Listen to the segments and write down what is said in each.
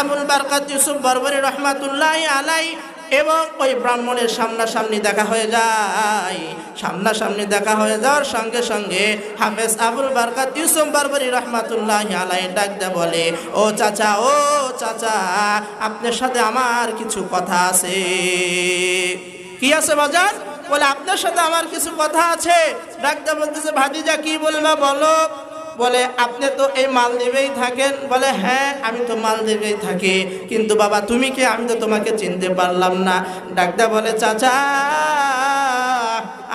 আবুল বারকাত ইউসুফ বরবরী রহমাতুল্লাহি আলাইহি এবং ওই ব্রাহ্মণের সামনাসামনি দেখা হয়ে যায়। সামনাসামনি দেখা হয়ে যাওয়ার সঙ্গে সঙ্গে হাফেজ আবুল বারকাত ইউসুফ বরবরী রহমাতুল্লাহি আলাইহি ডাক দিয়ে বলে, ও চাচা, আপনার সাথে আমার কিছু কথা আছে। কি আছে বাজার? বলে আপনার সাথে আমার কিছু কথা আছে। ডাক দিয়ে বলতেছে, ভাতিজা কি বলবা বলো। বলে আপনি তো এই মালদ্বীপেই থাকেন। বলে হ্যাঁ, আমি তো মালদ্বীপেই থাকি, কিন্তু বাবা তুমি কে, আমি তো তোমাকে চিনতে পারলাম না। ডাকদা বলে, চাচা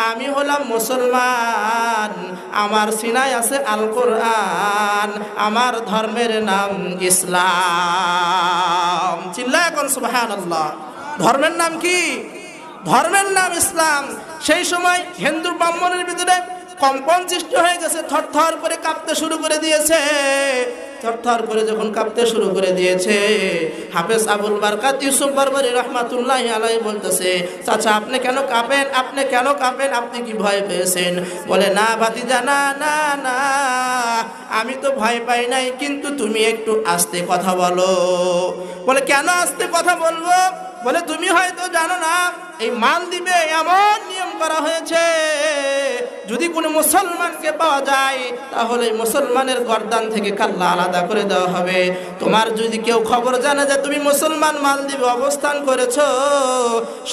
আমি হলাম মুসলমান, আমার সিনায় আছে আল কোরআন, আমার ধর্মের নাম ইসলাম। চিল্লায় এখন সুবহানাল্লাহ। ধর্মের নাম কি? ধর্মের নাম ইসলাম। সেই সময় হিন্দু ব্রাহ্মণের ভিতরে কম্পন সৃষ্টি হয়ে গেছে, থরথর করে কাঁপতে শুরু করে দিয়েছে। থরথর করে যখন কাঁপতে শুরু করে দিয়েছে, হাফেজ আবুল বারকাত ইউসুফ বরবরী রহমাতুল্লাহি আলাইহি বলতেছে, চাচা আপনি কেন কাঁপেন, আপনি কেন কাঁপেন, আপনি কি ভয় পেয়েছেন? বলে না ভাতিজা, না, আমি তো ভয় পাই নাই, কিন্তু তুমি একটু আস্তে কথা বলো। বলে কেন আস্তে কথা বলবো? বলে তুমি হয়তো জানো না, এই মালদ্বীপে এমন নিয়ম করা হয়েছে, যদি কোনো মুসলমানকে পাওয়া যায় তাহলে মুসলমানের গর্দান থেকে কাল্লা আলাদা করে দেওয়া হবে। তোমার যদি কেউ খবর জানে যে তুমি মুসলমান মালদ্বীপে অবস্থান করেছো,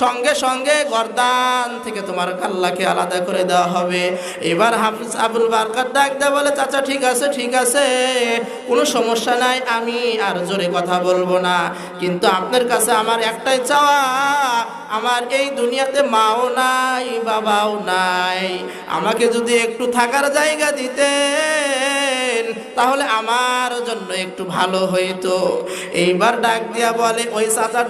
সঙ্গে সঙ্গে গর্দান থেকে তোমার কাল্লাকে আলাদা করে দেওয়া হবে। এবার হাফেজ আবুল বারকাত ডাক দেয়, বলে চাচা ঠিক আছে, কোনো সমস্যা নাই, আমি আর জোরে কথা বলবো না, কিন্তু আপনার কাছে আমার একটাই চাওয়া, আমার এই দুনিয়াতে মাও নাই বাবাও নাই, আমাকে যদি একটু থাকার জায়গা দিতেন তাহলে আমার জন্য একটু ভালো হইতো। এইবার ডাক দিয়া বলে, ওই চাচা